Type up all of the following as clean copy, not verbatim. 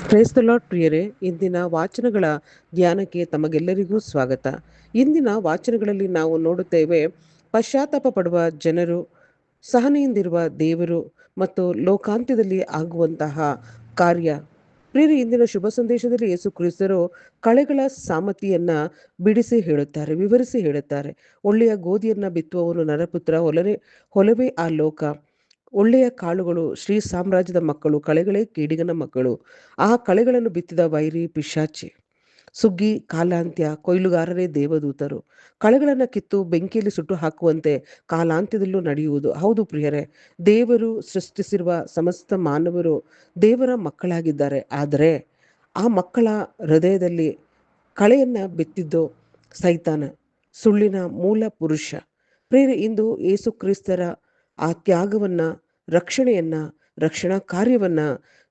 ಕ್ರೈಸ್ತ ಲಾರ್ಡ್ ಪ್ರಿಯರೇ, ಇಂದಿನ ವಾಚನಗಳ ಧ್ಯಾನಕ್ಕೆ ತಮಗೆಲ್ಲರಿಗೂ ಸ್ವಾಗತ. ಇಂದಿನ ವಾಚನಗಳಲ್ಲಿ ನಾವು ನೋಡುತ್ತೇವೆ, ಪಶ್ಚಾತ್ತಾಪ ಪಡುವ ಜನರು, ಸಹನೆಯಿಂದಿರುವ ದೇವರು ಮತ್ತು ಲೋಕಾಂತ್ಯದಲ್ಲಿ ಆಗುವಂತಹ ಕಾರ್ಯ. ಪ್ರಿಯರೇ, ಇಂದಿನ ಶುಭ ಸಂದೇಶದಲ್ಲಿ ಯೇಸು ಕ್ರಿಸ್ತರು ಕಳೆಗಳ ಸಾಮತಿಯನ್ನ ಬಿಡಿಸಿ ಹೇಳುತ್ತಾರೆ, ವಿವರಿಸಿ ಹೇಳುತ್ತಾರೆ. ಒಳ್ಳೆಯ ಗೋಧಿಯನ್ನ ಬಿತ್ತುವವನು ನರಪುತ್ರ, ಹೊಲವೇ ಆ ಲೋಕ. ಒಳ್ಳೆಯ ಕಾಳುಗಳು ಶ್ರೀ ಸಾಮ್ರಾಜ್ಯದ ಮಕ್ಕಳು, ಕಳೆಗಳೇ ಕೇಡಿಗನ ಮಕ್ಕಳು. ಆ ಕಳೆಗಳನ್ನು ಬಿತ್ತಿದ ವೈರಿ ಪಿಶಾಚಿ. ಸುಗ್ಗಿ ಕಾಲಾಂತ್ಯ, ಕೊಯ್ಲುಗಾರರೇ ದೇವದೂತರು. ಕಳೆಗಳನ್ನು ಕಿತ್ತು ಬೆಂಕಿಯಲ್ಲಿ ಸುಟ್ಟು ಹಾಕುವಂತೆ ಕಾಲಾಂತ್ಯದಲ್ಲೂ ನಡೆಯುವುದು. ಹೌದು ಪ್ರಿಯರೇ, ದೇವರು ಸೃಷ್ಟಿಸಿರುವ ಸಮಸ್ತ ಮಾನವರು ದೇವರ ಮಕ್ಕಳಾಗಿದ್ದಾರೆ. ಆದರೆ ಆ ಮಕ್ಕಳ ಹೃದಯದಲ್ಲಿ ಕಳೆಯನ್ನ ಬಿತ್ತಿದ್ದು ಸೈತಾನ, ಸುಳ್ಳಿನ ಮೂಲ ಪುರುಷ. ಪ್ರಿಯರೇ, ಇಂದು ಯೇಸು ಕ್ರಿಸ್ತರ ಆ ತ್ಯಾಗವನ್ನ, ರಕ್ಷಣೆಯನ್ನ, ರಕ್ಷಣಾ ಕಾರ್ಯವನ್ನ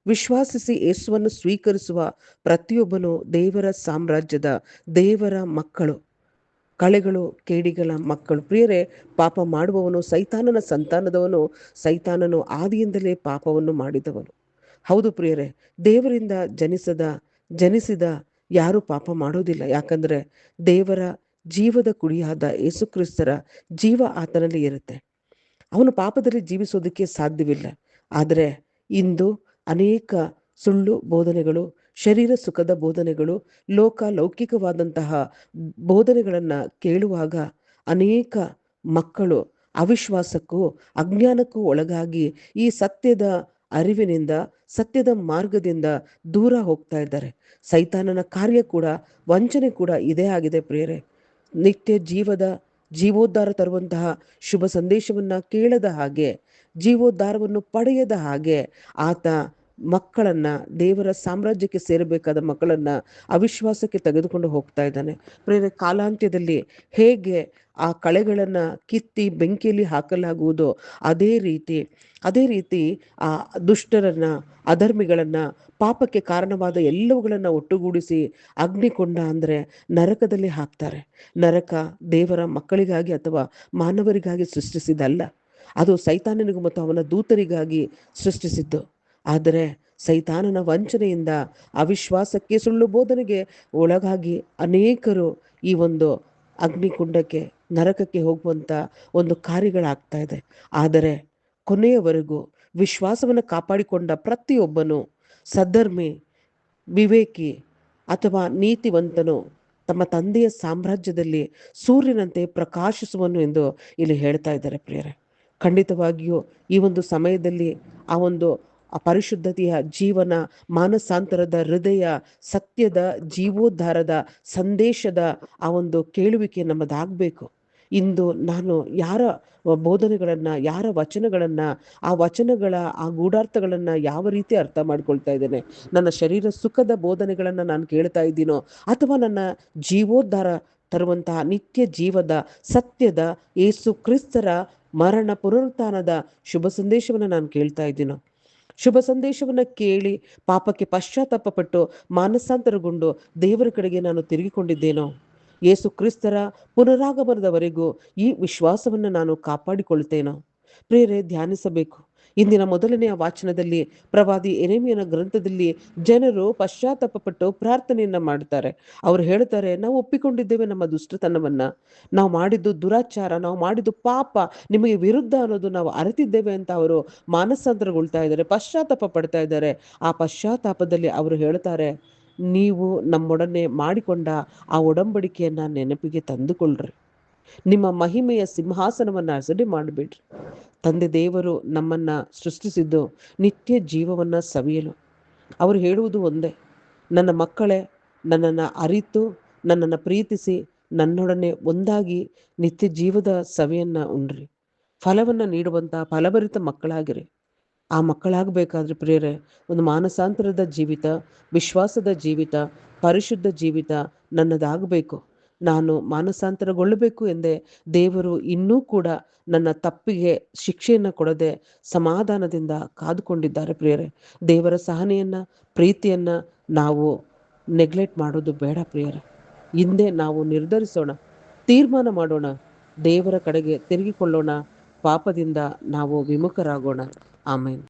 ವಿಶ್ವಾಸಿಸಿ ಯೇಸುವನ್ನು ಸ್ವೀಕರಿಸುವ ಪ್ರತಿಯೊಬ್ಬನು ದೇವರ ಸಾಮ್ರಾಜ್ಯದ ದೇವರ ಮಕ್ಕಳು. ಕಳೆಗಳು ಕೇಡಿಗಳ ಮಕ್ಕಳು. ಪ್ರಿಯರೇ, ಪಾಪ ಮಾಡುವವನು ಸೈತಾನನ ಸಂತಾನದವನು. ಸೈತಾನನು ಆದಿಯಿಂದಲೇ ಪಾಪವನ್ನು ಮಾಡಿದವನು. ಹೌದು ಪ್ರಿಯರೇ, ದೇವರಿಂದ ಜನಿಸಿದ ಯಾರು ಪಾಪ ಮಾಡೋದಿಲ್ಲ. ಯಾಕಂದ್ರೆ ದೇವರ ಜೀವದ ಕುಡಿಯಾದ ಯೇಸು ಕ್ರಿಸ್ತರ ಜೀವ ಆತನಲ್ಲಿ ಇರುತ್ತೆ. ಅವನು ಪಾಪದಲ್ಲಿ ಜೀವಿಸೋದಕ್ಕೆ ಸಾಧ್ಯವಿಲ್ಲ. ಆದರೆ ಇಂದು ಅನೇಕ ಸುಳ್ಳು ಬೋಧನೆಗಳು, ಶರೀರ ಸುಖದ ಬೋಧನೆಗಳು, ಲೌಕಿಕವಾದಂತಹ ಬೋಧನೆಗಳನ್ನು ಕೇಳುವಾಗ ಅನೇಕ ಮಕ್ಕಳು ಅವಿಶ್ವಾಸಕ್ಕೂ ಅಜ್ಞಾನಕ್ಕೂ ಒಳಗಾಗಿ ಈ ಸತ್ಯದ ಅರಿವಿನಿಂದ, ಸತ್ಯದ ಮಾರ್ಗದಿಂದ ದೂರ ಹೋಗ್ತಾ ಇದ್ದಾರೆ. ಸೈತಾನನ ಕಾರ್ಯ ಕೂಡ, ವಂಚನೆ ಕೂಡ ಇದೇ ಆಗಿದೆ ಪ್ರಿಯರೇ. ನಿತ್ಯ ಜೀವೋದ್ಧಾರ ತರುವಂತಹ ಶುಭ ಸಂದೇಶವನ್ನ ಕೇಳದ ಹಾಗೆ, ಜೀವೋದ್ಧಾರವನ್ನು ಪಡೆಯದ ಹಾಗೆ ಆತ ಮಕ್ಕಳನ್ನ, ದೇವರ ಸಾಮ್ರಾಜ್ಯಕ್ಕೆ ಸೇರಬೇಕಾದ ಮಕ್ಕಳನ್ನ ಅವಿಶ್ವಾಸಕ್ಕೆ ತೆಗೆದುಕೊಂಡು ಹೋಗ್ತಾ ಇದ್ದಾನೆ. ಪ್ರಿಯರೇ, ಕಾಲಾಂತ್ಯದಲ್ಲಿ ಹೇಗೆ ಆ ಕಳೆಗಳನ್ನ ಕಿತ್ತಿ ಬೆಂಕಿಯಲ್ಲಿ ಹಾಕಲಾಗುವುದೋ ಅದೇ ರೀತಿ ಆ ದುಷ್ಟರನ್ನ, ಅಧರ್ಮಿಗಳನ್ನ, ಪಾಪಕ್ಕೆ ಕಾರಣವಾದ ಎಲ್ಲವುಗಳನ್ನ ಒಟ್ಟುಗೂಡಿಸಿ ಅಗ್ನಿಕೊಂಡ ಅಂದ್ರೆ ನರಕದಲ್ಲಿ ಹಾಕ್ತಾರೆ. ನರಕ ದೇವರ ಮಕ್ಕಳಿಗಾಗಿ ಅಥವಾ ಮಾನವರಿಗಾಗಿ ಸೃಷ್ಟಿಸಿದಲ್ಲ, ಅದು ಸೈತಾನನಿಗೂ ಮತ್ತು ಅವನ ದೂತರಿಗಾಗಿ ಸೃಷ್ಟಿಸಿದ್ದು. ಆದರೆ ಸೈತಾನನ ವಂಚನೆಯಿಂದ, ಅವಿಶ್ವಾಸಕ್ಕೆ, ಸುಳ್ಳು ಬೋಧನೆಗೆ ಒಳಗಾಗಿ ಅನೇಕರು ಈ ಒಂದು ಅಗ್ನಿಕುಂಡಕ್ಕೆ, ನರಕಕ್ಕೆ ಹೋಗುವಂತ ಒಂದು ಕಾರ್ಯಗಳಾಗ್ತಾ ಇದೆ. ಆದರೆ ಕೊನೆಯವರೆಗೂ ವಿಶ್ವಾಸವನ್ನು ಕಾಪಾಡಿಕೊಂಡ ಪ್ರತಿಯೊಬ್ಬನು, ಸದ್ಧರ್ಮಿ, ವಿವೇಕಿ ಅಥವಾ ನೀತಿವಂತನು ತಮ್ಮ ತಂದೆಯ ಸಾಮ್ರಾಜ್ಯದಲ್ಲಿ ಸೂರ್ಯನಂತೆ ಪ್ರಕಾಶಿಸುವನು ಎಂದು ಇಲ್ಲಿ ಹೇಳ್ತಾ ಇದ್ದಾರೆ ಪ್ರಿಯರೇ. ಖಂಡಿತವಾಗಿಯೂ ಈ ಒಂದು ಸಮಯದಲ್ಲಿ ಆ ಒಂದು ಪರಿಶುದ್ಧತೆಯ ಜೀವನ, ಮಾನಸಾಂತರದ ಹೃದಯ, ಸತ್ಯದ ಜೀವೋದ್ಧಾರದ ಸಂದೇಶದ ಆ ಒಂದು ಕೇಳುವಿಕೆ ನಮ್ಮದಾಗಬೇಕು. ಇಂದು ನಾನು ಯಾರ ಬೋಧನೆಗಳನ್ನ, ಯಾರ ವಚನಗಳನ್ನ, ಆ ವಚನಗಳ ಆ ಗೂಢಾರ್ಥಗಳನ್ನ ಯಾವ ರೀತಿ ಅರ್ಥ ಮಾಡ್ಕೊಳ್ತಾ ಇದ್ದೇನೆ? ನನ್ನ ಶರೀರ ಸುಖದ ಬೋಧನೆಗಳನ್ನ ನಾನು ಕೇಳ್ತಾ ಇದ್ದೀನೋ, ಅಥವಾ ನನ್ನ ಜೀವೋದ್ಧಾರ ತರುವಂತಹ ನಿತ್ಯ ಜೀವದ, ಸತ್ಯದ, ಯೇಸು ಕ್ರಿಸ್ತರ ಮರಣ ಪುನರುತ್ಥಾನದ ಶುಭ ಸಂದೇಶವನ್ನು ನಾನು ಕೇಳ್ತಾ ಇದ್ದೀನೋ? ಶುಭ ಸಂದೇಶವನ್ನ ಕೇಳಿ ಪಾಪಕ್ಕೆ ಪಶ್ಚಾತ್ತಾಪ ಪಟ್ಟು ಮಾನಸಾಂತರಗೊಂಡು ದೇವರ ಕಡೆಗೆ ನಾನು ತಿರುಗಿಕೊಂಡಿದ್ದೇನೋ? ಯೇಸು ಕ್ರಿಸ್ತರ ಪುನರಾಗಮನದವರೆಗೂ ಈ ವಿಶ್ವಾಸವನ್ನು ನಾನು ಕಾಪಾಡಿಕೊಳ್ತೇನೋ? ಪ್ರಿಯರೇ, ಧ್ಯಾನಿಸಬೇಕು. ಇಂದಿನ ಮೊದಲನೆಯ ವಾಚನದಲ್ಲಿ ಪ್ರವಾದಿ ಯೆರೆಮೀಯನ ಗ್ರಂಥದಲ್ಲಿ ಜನರು ಪಶ್ಚಾತ್ತಾಪ ಪಟ್ಟು ಪ್ರಾರ್ಥನೆಯನ್ನ ಮಾಡ್ತಾರೆ. ಅವರು ಹೇಳ್ತಾರೆ, ನಾವು ಒಪ್ಪಿಕೊಂಡಿದ್ದೇವೆ ನಮ್ಮ ದುಷ್ಟತನವನ್ನ, ನಾವು ಮಾಡಿದ್ದು ದುರಾಚಾರ, ನಾವು ಮಾಡಿದ್ದು ಪಾಪ, ನಿಮಗೆ ವಿರುದ್ಧ ಅನ್ನೋದು ನಾವು ಅರಿತಿದ್ದೇವೆ ಅಂತ ಅವರು ಮಾನಸಾಂತರಗೊಳ್ತಾ ಇದ್ದಾರೆ, ಪಶ್ಚಾತ್ತಾಪ ಪಡ್ತಾ ಇದ್ದಾರೆ. ಆ ಪಶ್ಚಾತ್ತಾಪದಲ್ಲಿ ಅವರು ಹೇಳ್ತಾರೆ, ನೀವು ನಮ್ಮೊಡನೆ ಮಾಡಿಕೊಂಡ ಆ ಒಡಂಬಡಿಕೆಯನ್ನ ನೆನಪಿಗೆ ತಂದುಕೊಳ್ಳ್ರಿ. ನಿಮ್ಮ ಮಹಿಮೆಯ ಸಿಂಹಾಸನವನ್ನ ಅಸಡ್ಡೆ ಮಾಡಬೇಡ್ರಿ. ತಂದೆ ದೇವರು ನಮ್ಮನ್ನ ಸೃಷ್ಟಿಸಿದ್ದು ನಿತ್ಯ ಜೀವವನ್ನ ಸವಿಯಲು. ಅವರು ಹೇಳುವುದು ಒಂದೇ, ನನ್ನ ಮಕ್ಕಳೇ, ನನ್ನನ್ನು ಅರಿತು, ನನ್ನನ್ನು ಪ್ರೀತಿಸಿ, ನನ್ನೊಡನೆ ಒಂದಾಗಿ ನಿತ್ಯ ಜೀವದ ಸವಿಯನ್ನ ಉಣ್ರಿ, ಫಲವನ್ನ ನೀಡುವಂತಹ ಫಲಭರಿತ ಮಕ್ಕಳಾಗಿರಿ. ಆ ಮಕ್ಕಳಾಗಬೇಕಾದ್ರೆ ಪ್ರಿಯರೇ, ಒಂದು ಮಾನಸಾಂತರದ ಜೀವಿತ, ವಿಶ್ವಾಸದ ಜೀವಿತ, ಪರಿಶುದ್ಧ ಜೀವಿತ ನನ್ನದಾಗಬೇಕು. ನಾನು ಮಾನಸಾಂತರಗೊಳ್ಳಬೇಕು ಎಂದೇ ದೇವರು ಇನ್ನೂ ಕೂಡ ನನ್ನ ತಪ್ಪಿಗೆ ಶಿಕ್ಷೆಯನ್ನ ಕೊಡದೆ ಸಮಾಧಾನದಿಂದ ಕಾದುಕೊಂಡಿದ್ದಾರೆ ಪ್ರಿಯರೇ. ದೇವರ ಸಹನೆಯನ್ನ, ಪ್ರೀತಿಯನ್ನ ನಾವು ನೆಗ್ಲೆಕ್ಟ್ ಮಾಡೋದು ಬೇಡ ಪ್ರಿಯರೇ. ಹಿಂದೆ ನಾವು ನಿರ್ಧರಿಸೋಣ, ತೀರ್ಮಾನ ಮಾಡೋಣ, ದೇವರ ಕಡೆಗೆ ತಿರುಗಿಕೊಳ್ಳೋಣ, ಪಾಪದಿಂದ ನಾವು ವಿಮುಖರಾಗೋಣ. ಆಮೇನ್.